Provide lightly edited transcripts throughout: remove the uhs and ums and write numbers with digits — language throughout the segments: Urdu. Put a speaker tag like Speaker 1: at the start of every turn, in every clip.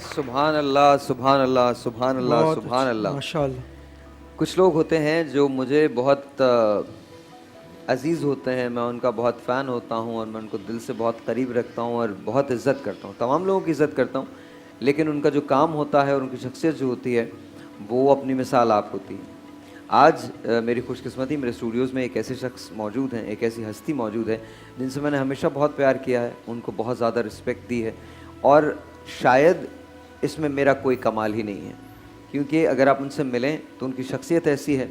Speaker 1: سبحان اللہ سبحان اللہ سبحان اللہ سبحان اللہ.
Speaker 2: ماشاء اللہ.
Speaker 1: کچھ لوگ ہوتے ہیں جو مجھے بہت عزیز ہوتے ہیں, میں ان کا بہت فین ہوتا ہوں اور میں ان کو دل سے بہت قریب رکھتا ہوں اور بہت عزت کرتا ہوں. تمام لوگوں کی عزت کرتا ہوں, لیکن ان کا جو کام ہوتا ہے اور ان کی شخصیت جو ہوتی ہے وہ اپنی مثال آپ ہوتی ہے. آج میری خوش قسمتی میرے اسٹوڈیوز میں ایک ایسے شخص موجود ہیں, ایک ایسی ہستی موجود ہے جن سے میں نے ہمیشہ بہت پیار کیا ہے, ان کو بہت زیادہ رسپیکٹ دی ہے, اور شاید اس میں میرا کوئی کمال ہی نہیں ہے, کیونکہ اگر آپ ان سے ملیں تو ان کی شخصیت ایسی ہے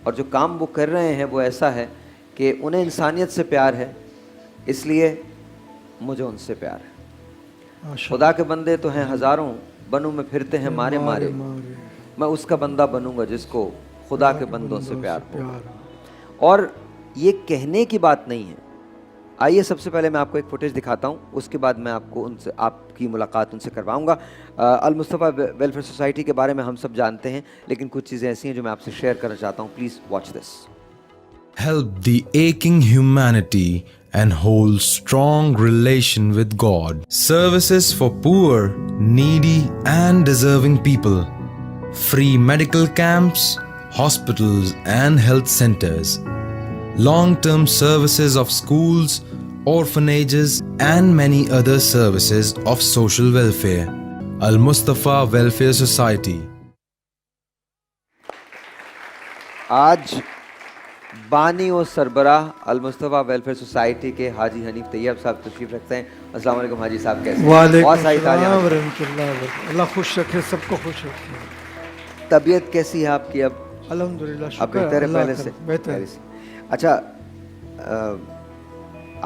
Speaker 1: اور جو کام وہ کر رہے ہیں وہ ایسا ہے کہ انہیں انسانیت سے پیار ہے, اس لیے مجھے ان سے پیار ہے. خدا کے بندے تو ہیں ہزاروں, بنوں میں پھرتے ہیں مارے مارے, میں اس کا بندہ بنوں گا جس کو خدا کے بندوں سے پیار ہو. اور یہ کہنے کی بات نہیں ہے. آئیے سب سے پہلے میں آپ کو ایک فوٹیج دکھاتا ہوں, اس کے بعد میں آپ کو ان سے آپ کی ملاقات ان سے کرواؤں گا. المصطفیٰ ویلفیئر سوسائٹی کے بارے میں ہم سب جانتے ہیں, لیکن کچھ چیزیں ایسی ہیں جو میں آپ سے شیئر کرنا چاہتا ہوں. Please watch this.
Speaker 3: Help the aching humanity and hold strong relation with God. Services for poor, needy and deserving people. Free medical camps, hospitals and health centers. Long-term services of schools, orphanages and many other services of social welfare. Al-Mustafa Welfare Society.
Speaker 1: آج بانی و سربراہ المصطفیٰ ویلفیئر سوسائٹی کے حاجی حنیف طیب صاحب تشریف رکھتے ہیں. السلام علیکم حاجی صاحب, کیسے ہیں؟
Speaker 2: وعلیکم السلام ورحمۃ اللہ. اللہ خوش رکھے, سب کو خوش رکھے.
Speaker 1: طبیعت کیسی ہے آپ کی اب؟
Speaker 2: الحمدللہ
Speaker 1: اب
Speaker 2: شکر
Speaker 1: بہتر ہے
Speaker 2: اللہ
Speaker 1: پہلے
Speaker 2: کا,
Speaker 1: سے؟
Speaker 2: بہتر.
Speaker 1: اچھا,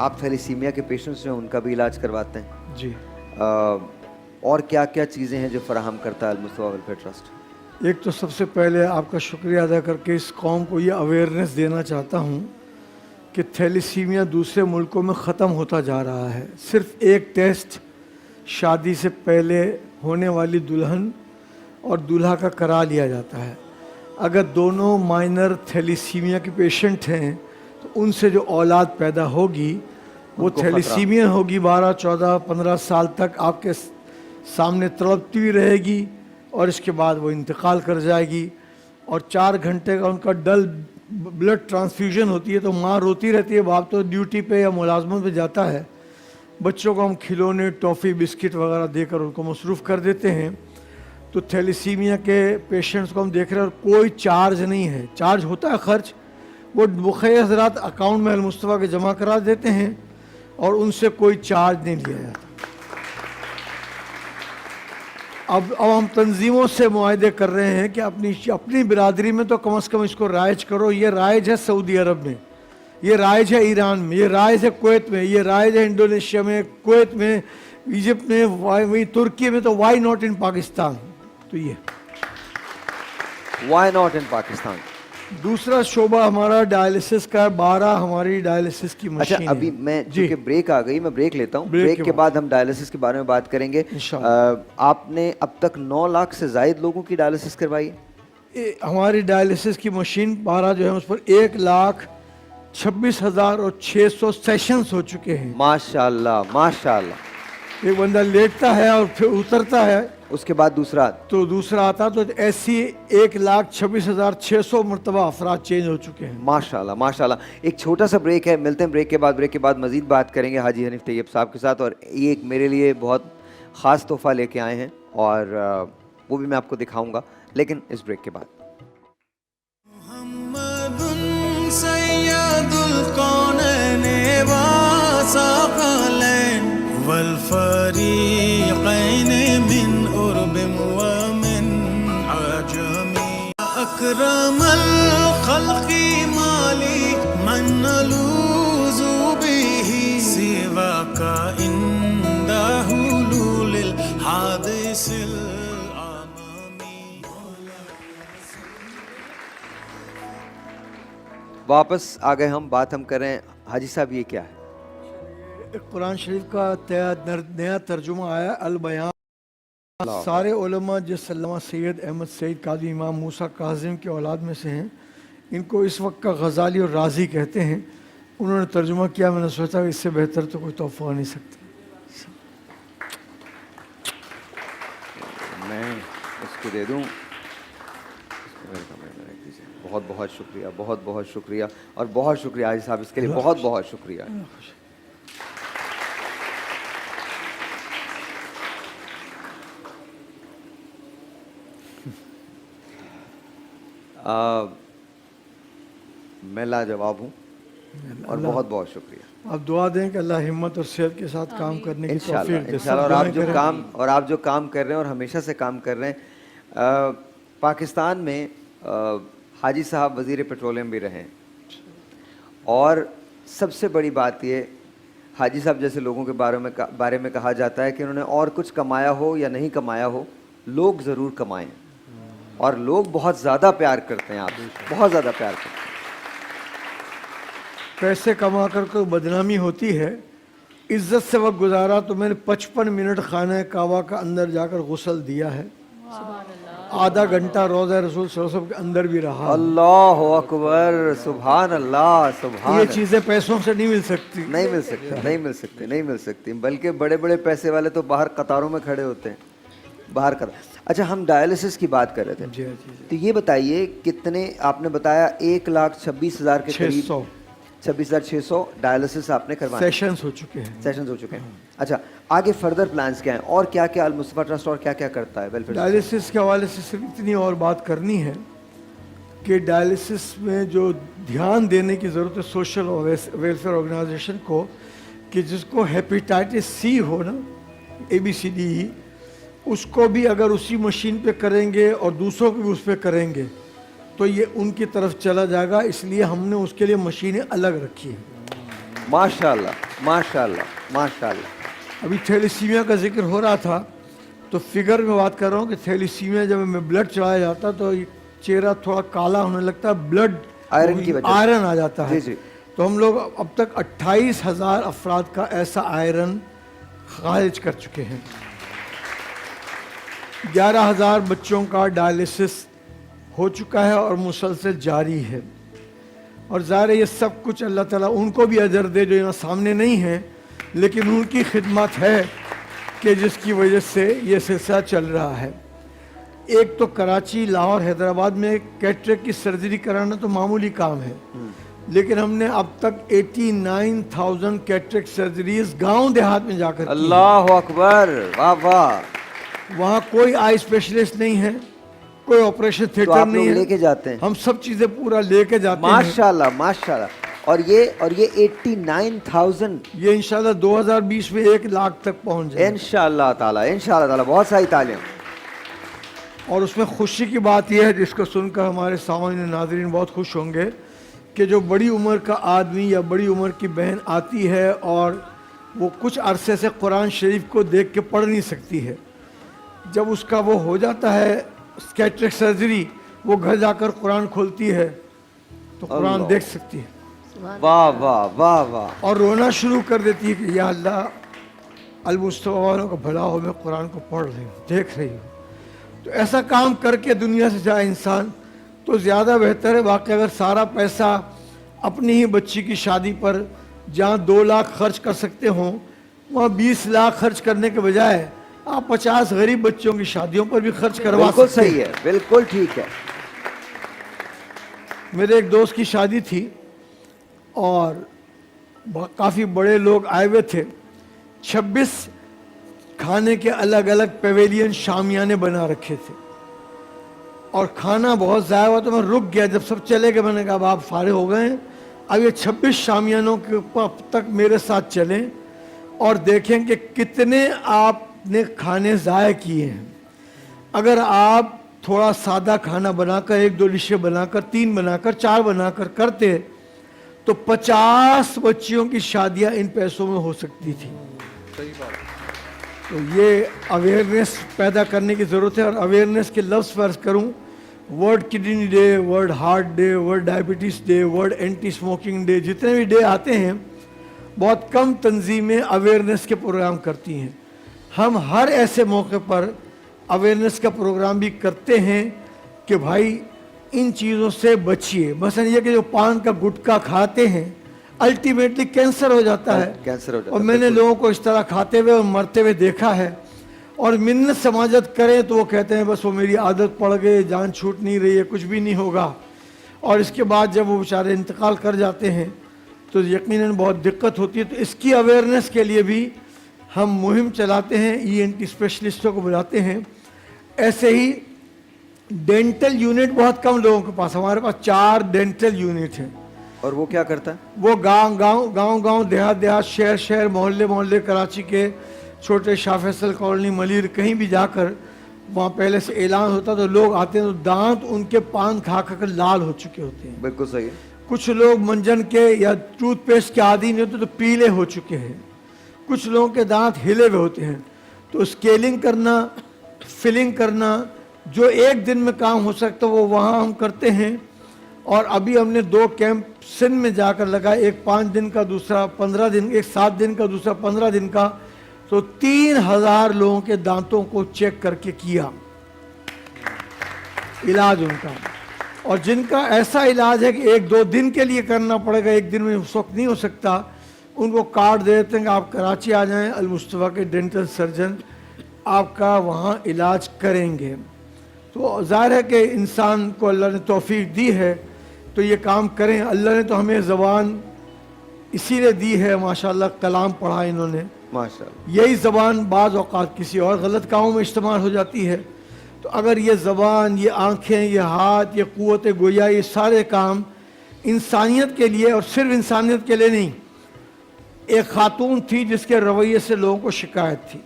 Speaker 1: آپ تھیلیسیمیا کے پیشنٹس جو ہیں ان کا بھی علاج کرواتے ہیں
Speaker 2: جی.
Speaker 1: اور کیا کیا چیزیں ہیں جو فراہم کرتا ہے المصطفیٰ ویلفیئر ٹرسٹ؟
Speaker 2: ایک تو سب سے پہلے آپ کا شکریہ ادا کر کے اس قوم کو یہ اویئرنیس دینا چاہتا ہوں کہ تھیلیسیمیا دوسرے ملکوں میں ختم ہوتا جا رہا ہے. صرف ایک ٹیسٹ شادی سے پہلے ہونے والی دلہن اور دولہا کا کرا لیا جاتا ہے. اگر دونوں مائنر تھیلیسیمیا کے پیشنٹ ہیں تو ان سے جو اولاد پیدا ہوگی وہ تھیلیسیمیا ہوگی, 12 14 15 سال تک آپ کے سامنے تڑپتی ہوئی رہے گی اور اس کے بعد وہ انتقال کر جائے گی. اور 4 گھنٹے کا ان کا ڈل بلڈ ٹرانسفیوژن ہوتی ہے تو ماں روتی رہتی ہے, باپ تو ڈیوٹی پہ یا ملازمت پہ جاتا ہے. بچوں کو ہم کھلونے, ٹافی, بسکٹ وغیرہ دے کر ان کو مصروف کر دیتے ہیں. تو تھیلیسیمیا کے پیشنٹس کو ہم دیکھ رہے ہیں اور کوئی چارج نہیں ہے. چارج ہوتا ہے خرچ, وہ مخیر حضرات اکاؤنٹ میں المصطفیٰ کے جمع کرا دیتے ہیں اور ان سے کوئی چارج نہیں لیا جاتا. اب ہم تنظیموں سے معاہدے کر رہے ہیں کہ اپنی برادری میں تو کم از کم اس کو رائج کرو. یہ رائج ہے سعودی عرب میں, یہ رائج ہے ایران میں, یہ رائج ہے کویت میں, یہ رائج ہے انڈونیشیا میں, کویت میں, ایجپٹ میں, وہی ترکی میں, تو وائی ناٹ ان پاکستان. تو یہ
Speaker 1: وائی ناٹ ان پاکستان.
Speaker 2: دوسرا شعبہ ہمارا ڈائلسس کا ہے. 12 ہماری ڈائلسس کی مشین.
Speaker 1: اچھا, ابھی میں چونکہ بریک آ گئی, میں بریک لیتا ہوں. بریک کے بعد ہم ڈائلسس کے بارے میں بات کریں گے. آپ نے اب تک 9 لاکھ سے زائد لوگوں کی ڈائلسس کروائی ہے.
Speaker 2: ہماری ڈائلسس کی مشین 12 جو ہے اس پر 1,26,600 سیشنز ہو چکے ہیں.
Speaker 1: ماشاءاللہ ماشاءاللہ.
Speaker 2: ایک بندہ لیٹتا ہے اور پھر اترتا ہے,
Speaker 1: اس کے بعد دوسرا
Speaker 2: آتا, تو ایسی 1,26,600 مرتبہ افراد چینج ہو چکے ہیں.
Speaker 1: ماشاءاللہ ماشاءاللہ. ایک چھوٹا سا بریک ہے, ملتے ہیں بریک کے بعد مزید بات کریں گے حاجی حنیف طیب صاحب کے ساتھ. اور یہ ایک میرے لیے بہت خاص تحفہ لے کے آئے ہیں اور وہ بھی میں آپ کو دکھاؤں گا, لیکن اس بریک کے بعد.
Speaker 4: محمد سید الکونین وثقلین والفریقین من عرب ومن عجم اکرم الخلق مالی من نلوذ به سواک عند حلول الحادث العممی.
Speaker 1: واپس آ گئے ہم. بات ہم کریں حاجی صاحب, یہ کیا ہے؟
Speaker 2: قرآن شریف کا نیا ترجمہ آیا البیان. سارے علماء جس علامہ سید احمد سعید قاضی امام موسیٰ کاظم کے اولاد میں سے ہیں, ان کو اس وقت کا غزالی اور رازی کہتے ہیں. انہوں نے ترجمہ کیا. میں نے سوچا کہ اس سے بہتر تو کوئی تحفہ ہو نہیں سکتا.
Speaker 1: اس کو دے دوں. میرے کمرے میں رکھ دیجیے. بہت بہت شکریہ, بہت بہت شکریہ, اور بہت شکریہ حاجی صاحب, اس کے لیے بہت بہت شکریہ. میں لاجواب ہوں, اور بہت بہت شکریہ.
Speaker 2: آپ دعا دیں کہ اللہ ہمت اور صحت کے ساتھ کام کرنے کی
Speaker 1: انشاءاللہ
Speaker 2: توفیق دے.
Speaker 1: انشاءاللہ. اور آپ جو کام کر رہے ہیں اور ہمیشہ سے کام کر رہے ہیں. پاکستان میں حاجی صاحب وزیر پیٹرولیم بھی رہے ہیں, اور سب سے بڑی بات یہ, حاجی صاحب جیسے لوگوں کے بارے میں کہا جاتا ہے کہ انہوں نے اور کچھ کمایا ہو یا نہیں کمایا ہو, لوگ ضرور کمائیں, اور لوگ بہت زیادہ پیار کرتے ہیں آپ سے, بہت زیادہ پیار کرتے ہیں.
Speaker 2: پیسے کما کر کوئی بدنامی ہوتی ہے, عزت سے وقت گزارا تو میں نے 55 منٹ خانہ کعبہ کا اندر جا کر غسل دیا ہے, آدھا گھنٹہ روضہ رسول صلی اللہ علیہ وسلم کے اندر بھی رہا.
Speaker 1: اللہ اکبر, سبحان اللہ, سبحان.
Speaker 2: یہ چیزیں پیسوں سے نہیں مل سکتی.
Speaker 1: نہیں مل سکتی, نہیں مل سکتی, نہیں مل سکتی. بلکہ بڑے بڑے پیسے والے تو باہر قطاروں میں کھڑے ہوتے ہیں, باہر اچھا, ہم ڈائلسس کی بات کر رہے تھے, تو یہ بتائیے کتنے, آپ نے بتایا 1,26,000 کے قریب, 26,600 ڈائلسس آپ نے کروایا,
Speaker 2: سیشنز ہو چکے ہیں.
Speaker 1: سیشنز ہو چکے ہیں. اچھا, آگے فردر پلانز کیا ہیں, اور کیا کیا المصطفیٰ ٹرسٹ اور کیا کیا کرتا ہے ویلفیئر؟
Speaker 2: ڈائلسس کے حوالے سے صرف اتنی اور بات کرنی ہے کہ ڈائلسس میں جو دھیان دینے کی ضرورت ہے سوشل ویلفیئر آرگنائزیشن کو, کہ جس کو ہیپیٹائٹس سی ہو نا, ABCDE, اس کو بھی اگر اسی مشین پہ کریں گے اور دوسروں کو بھی اس پہ کریں گے تو یہ ان کی طرف چلا جائے گا. اس لیے ہم نے اس کے لیے مشینیں الگ رکھی ہیں.
Speaker 1: ماشاءاللہ, ماشاءاللہ, ماشاءاللہ.
Speaker 2: ابھی تھیلیسیمیا کا ذکر ہو رہا تھا, تو فگر میں بات کر رہا ہوں کہ تھیلیسیمیا جب میں بلڈ چڑھایا جاتا تو چہرہ تھوڑا کالا ہونے لگتا ہے, بلڈ
Speaker 1: آئرن کی وجہ سے,
Speaker 2: آئرن آ جاتا ہے.
Speaker 1: جی.
Speaker 2: تو ہم لوگ اب تک 28,000 افراد کا ایسا آئرن خارج کر چکے ہیں. 11,000 بچوں کا ڈائلسس ہو چکا ہے اور مسلسل جاری ہے. اور ظاہر ہے یہ سب کچھ اللہ تعالیٰ ان کو بھی اجر دے جو یہاں سامنے نہیں ہیں, لیکن ان کی خدمت ہے کہ جس کی وجہ سے یہ سلسلہ چل رہا ہے. ایک تو کراچی, لاہور, حیدرآباد میں کیٹریکٹ کی سرجری کرانا تو معمولی کام ہے, لیکن ہم نے اب تک 89,000 کیٹریکٹ سرجریز گاؤں دیہات میں جا کر کی.
Speaker 1: اللہ اکبر, واہ واہ.
Speaker 2: وہاں کوئی آئی اسپیشلسٹ نہیں ہے, کوئی آپریشن
Speaker 1: تو
Speaker 2: تھیٹر
Speaker 1: آپ لوگ
Speaker 2: نہیں
Speaker 1: لے
Speaker 2: ہے,
Speaker 1: کے جاتے ہیں,
Speaker 2: ہم سب چیزیں پورا لے کے جاتے ہیں.
Speaker 1: ماشاءاللہ, ماشاءاللہ. اور یہ 89,000
Speaker 2: یہ انشاءاللہ 2020 میں 1 لاکھ تک پہنچ جائے.
Speaker 1: انشاءاللہ تعالی, انشاءاللہ تعالی. بہت ساری تعلیم.
Speaker 2: اور اس میں خوشی کی بات یہ ہے, جس کو سن کر ہمارے سامعین ناظرین بہت خوش ہوں گے, کہ جو بڑی عمر کا آدمی یا بڑی عمر کی بہن آتی ہے اور وہ کچھ عرصے سے قرآن شریف کو دیکھ کے پڑھ نہیں سکتی ہے, جب اس کا وہ ہو جاتا ہے کیٹریکٹ سرجری, وہ گھر جا کر قرآن کھولتی ہے تو قرآن دیکھ سکتی ہے.
Speaker 1: واہ واہ واہ واہ.
Speaker 2: اور رونا شروع کر دیتی ہے کہ یا اللہ, المصطفیٰ والوں کا بھلا ہو, میں قرآن کو پڑھ رہی ہوں, دیکھ رہی ہوں. تو ایسا کام کر کے دنیا سے جائے انسان تو زیادہ بہتر ہے. واقعی اگر سارا پیسہ اپنی ہی بچی کی شادی پر جہاں 2 لاکھ خرچ کر سکتے ہوں, وہاں 20 لاکھ خرچ کرنے کے بجائے آپ 50 غریب بچوں کی شادیوں پر بھی خرچ کروا
Speaker 1: بالکل
Speaker 2: سکتے ہیں.
Speaker 1: صحیح ہے, بالکل ٹھیک ہے.
Speaker 2: میرے ایک دوست کی شادی تھی اور کافی بڑے لوگ آئے ہوئے تھے. 26 کھانے کے الگ الگ پیویلین شامیانے بنا رکھے تھے, اور کھانا بہت ضائع ہوا تو میں رک گیا. جب سب چلے گئے میں نے کہا اب آپ فارغ ہو گئے ہیں, اب یہ 26 شامیانوں کے تک میرے ساتھ چلیں اور دیکھیں کہ کتنے آپ نے کھانے ضائع کیے ہیں. اگر آپ تھوڑا سادہ کھانا بنا کر 1-2 ڈشیں بنا کر 3 بنا کر 4 بنا کر کرتے تو 50 بچیوں کی شادیاں ان پیسوں میں ہو سکتی تھی. تو یہ اویئرنیس پیدا کرنے کی ضرورت ہے. اور اویئرنیس کے لفظ فرض کروں, world kidney day, world heart day, world diabetes day, world anti smoking day, جتنے بھی ڈے آتے ہیں بہت کم تنظیمیں اویئرنیس کے پروگرام کرتی ہیں. ہم ہر ایسے موقع پر اویئرنیس کا پروگرام بھی کرتے ہیں کہ بھائی ان چیزوں سے بچیے. مثلا یہ کہ جو پان کا گٹکا کھاتے ہیں الٹیمیٹلی کینسر ہو جاتا ہے,
Speaker 1: کینسر ہو جاتا ہے.
Speaker 2: اور میں نے لوگوں کو اس طرح کھاتے ہوئے اور مرتے ہوئے دیکھا ہے. اور منت سماجت کریں تو وہ کہتے ہیں بس وہ میری عادت پڑ گئی, جان چھوٹ نہیں رہی ہے, کچھ بھی نہیں ہوگا. اور اس کے بعد جب وہ بیچارے انتقال کر جاتے ہیں تو یقیناً بہت دقت ہوتی ہے. تو اس کی اویئرنیس کے لیے بھی ہم مہم چلاتے ہیں, ENT اسپیشلسٹوں کو بلاتے ہیں. ایسے ہی ڈینٹل یونٹ بہت کم لوگوں کے پاس, ہمارے پاس 4 ڈینٹل یونٹ ہیں.
Speaker 1: اور وہ کیا کرتا ہے؟
Speaker 2: وہ گاؤں دیہات شہر محلے کراچی کے چھوٹے شاہ فیصل کالونی ملیر کہیں بھی جا کر وہاں پہلے سے اعلان ہوتا تو لوگ آتے ہیں تو دانت ان کے پان کھا کر لال ہو چکے ہوتے ہیں.
Speaker 1: بالکل صحیح.
Speaker 2: کچھ لوگ منجن کے یا ٹوتھ پیسٹ کے عادی نہیں ہوتے تو پیلے ہو چکے ہیں. کچھ لوگوں کے دانت ہلے ہوئے ہوتے ہیں. تو اسکیلنگ کرنا, فلنگ کرنا جو ایک دن میں کام ہو سکتا وہ وہاں ہم کرتے ہیں. اور ابھی ہم نے 2 کیمپ سندھ میں جا کر لگائے, ایک 5 دن کا, دوسرا 15 دن, ایک 7 دن کا, دوسرا 15 دن کا. تو 3000 لوگوں کے دانتوں کو چیک کر کے کیا علاج ان کا. اور جن کا ایسا علاج ہے کہ 1-2 دن کے لیے کرنا پڑے گا, ایک دن میں اس وقت نہیں ہو سکتا, ان کو کارڈ دے دیتے ہیں کہ آپ کراچی آ جائیں, المصطفیٰ کے ڈینٹل سرجن آپ کا وہاں علاج کریں گے. تو ظاہر ہے کہ انسان کو اللہ نے توفیق دی ہے تو یہ کام کریں. اللہ نے تو ہمیں زبان اسی لیے دی ہے, ماشاءاللہ کلام پڑھا انہوں نے,
Speaker 1: ماشاءاللہ.
Speaker 2: یہی زبان بعض اوقات کسی اور غلط کاموں میں استعمال ہو جاتی ہے. تو اگر یہ زبان, یہ آنکھیں, یہ ہاتھ, یہ قوت گویا, یہ سارے کام انسانیت کے لیے, اور صرف انسانیت کے لیے نہیں. ایک خاتون تھی جس کے رویے سے لوگوں کو شکایت تھی.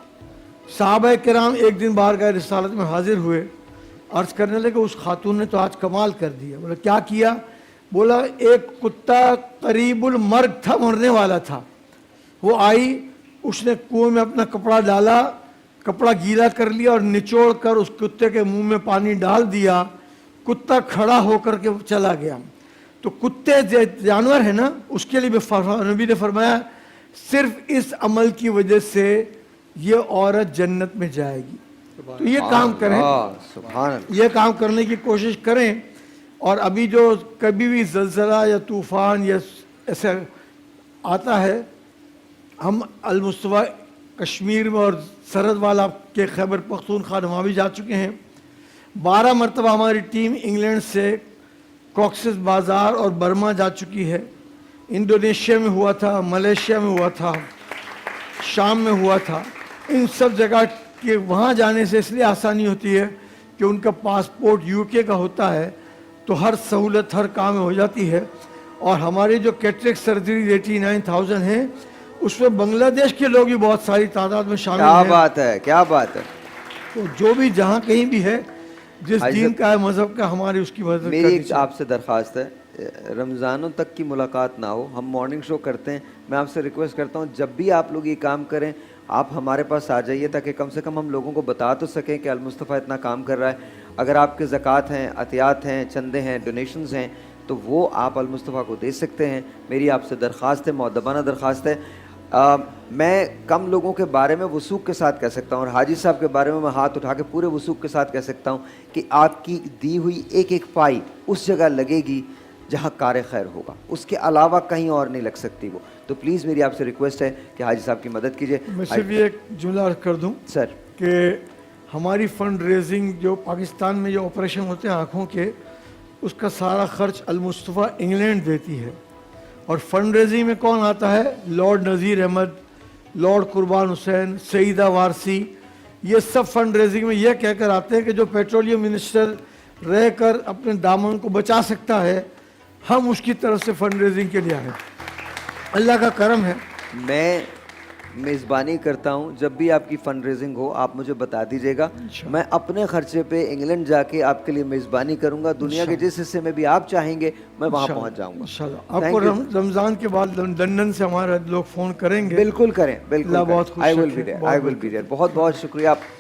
Speaker 2: صحابہ کرام ایک دن بارگاہ رسالت میں حاضر ہوئے, عرض کرنے لگے اس خاتون نے تو آج کمال کر دیا. بولا کیا کیا؟ بولا ایک کتا قریب المرگ تھا, مرنے والا تھا, وہ آئی, اس نے کنویں میں اپنا کپڑا ڈالا, کپڑا گیلا کر لیا اور نچوڑ کر اس کتے کے منہ میں پانی ڈال دیا. کتا کھڑا ہو کر کے چلا گیا. تو کتے جانور ہے نا, اس کے لیے نبی نے فرمایا صرف اس عمل کی وجہ سے یہ عورت جنت میں جائے گی. تو یہ کام کریں,
Speaker 1: سبحان اللہ.
Speaker 2: یہ کام کرنے کی کوشش کریں. اور ابھی جو کبھی بھی زلزلہ یا طوفان یا ایسا آتا ہے, ہم المصطفیٰ کشمیر میں اور سرحد والا کے خیبر پختونخوا وہاں بھی جا چکے ہیں. 12 مرتبہ ہماری ٹیم انگلینڈ سے کوکسس بازار اور برما جا چکی ہے. انڈونیشیا میں ہوا تھا, ملیشیا میں ہوا تھا, شام میں ہوا تھا. ان سب جگہ کے وہاں جانے سے اس لیے آسانی ہوتی ہے کہ ان کا پاسپورٹ UK کا ہوتا ہے تو ہر سہولت ہر کام میں ہو جاتی ہے. اور ہماری جو کیٹریک سرجری 89,000 ہیں اس میں بنگلہ دیش کے لوگ بھی بہت ساری تعداد میں شامل ہیں.
Speaker 1: کیا بات ہے, کیا بات ہے.
Speaker 2: تو جو بھی جہاں کہیں بھی ہے, جس دین کا ہے, مذہب کا, ہماری اس کی مدد
Speaker 1: میری ایک آپ سے درخواست ہے, رمضانوں تک کی ملاقات نہ ہو, ہم مارننگ شو کرتے ہیں, میں آپ سے ریکویسٹ کرتا ہوں جب بھی آپ لوگ یہ کام کریں آپ ہمارے پاس آ جائیے تاکہ کم سے کم ہم لوگوں کو بتا تو سکیں کہ المصطفیٰ اتنا کام کر رہا ہے. اگر آپ کے زکوٰۃ ہیں, عطیات ہیں, چندے ہیں, ڈونیشنز ہیں تو وہ آپ المصطفیٰ کو دے سکتے ہیں. میری آپ سے درخواست ہے, مؤدبانہ درخواست ہے. میں کم لوگوں کے بارے میں وثوق کے ساتھ کہہ سکتا ہوں, اور حاجی صاحب کے بارے میں ہاتھ اٹھا کے پورے وثوق کے ساتھ کہہ سکتا ہوں کہ آپ کی دی ہوئی ایک ایک پائی اس جگہ لگے گی جہاں کار خیر ہوگا, اس کے علاوہ کہیں اور نہیں لگ سکتی وہ. تو پلیز میری آپ سے ریکویسٹ ہے کہ حاجی صاحب کی مدد کیجیے.
Speaker 2: میں صرف یہ ایک جملہ عرض کر دوں
Speaker 1: سر
Speaker 2: کہ ہماری فنڈ ریزنگ جو پاکستان میں جو آپریشن ہوتے ہیں آنکھوں کے, اس کا سارا خرچ المصطفیٰ انگلینڈ دیتی ہے. اور فنڈ ریزنگ میں کون آتا ہے؟ لارڈ نذیر احمد, لارڈ قربان حسین, سیدہ وارسی, یہ سب فنڈ ریزنگ میں یہ کہہ کر آتے ہیں کہ جو پیٹرولیم منسٹر رہ کر اپنے دامن کو بچا سکتا ہے, ہم اس کی طرف سے فنڈ ریزنگ کے لیے آئے. اللہ کا کرم ہے.
Speaker 1: میں میزبانی کرتا ہوں, جب بھی آپ کی فنڈ ریزنگ ہو آپ مجھے بتا دیجیے گا, میں اپنے خرچے پہ انگلینڈ جا کے آپ کے لیے میزبانی کروں گا. دنیا کے جس حصے میں بھی آپ چاہیں گے میں وہاں پہنچ جاؤں گا
Speaker 2: انشاءاللہ. آپ کو رمضان کے بعد لندن سے ہمارے لوگ فون کریں گے.
Speaker 1: بالکل کریں, بالکل.
Speaker 2: بہت خوش
Speaker 1: I will be there. بہت بہت شکریہ.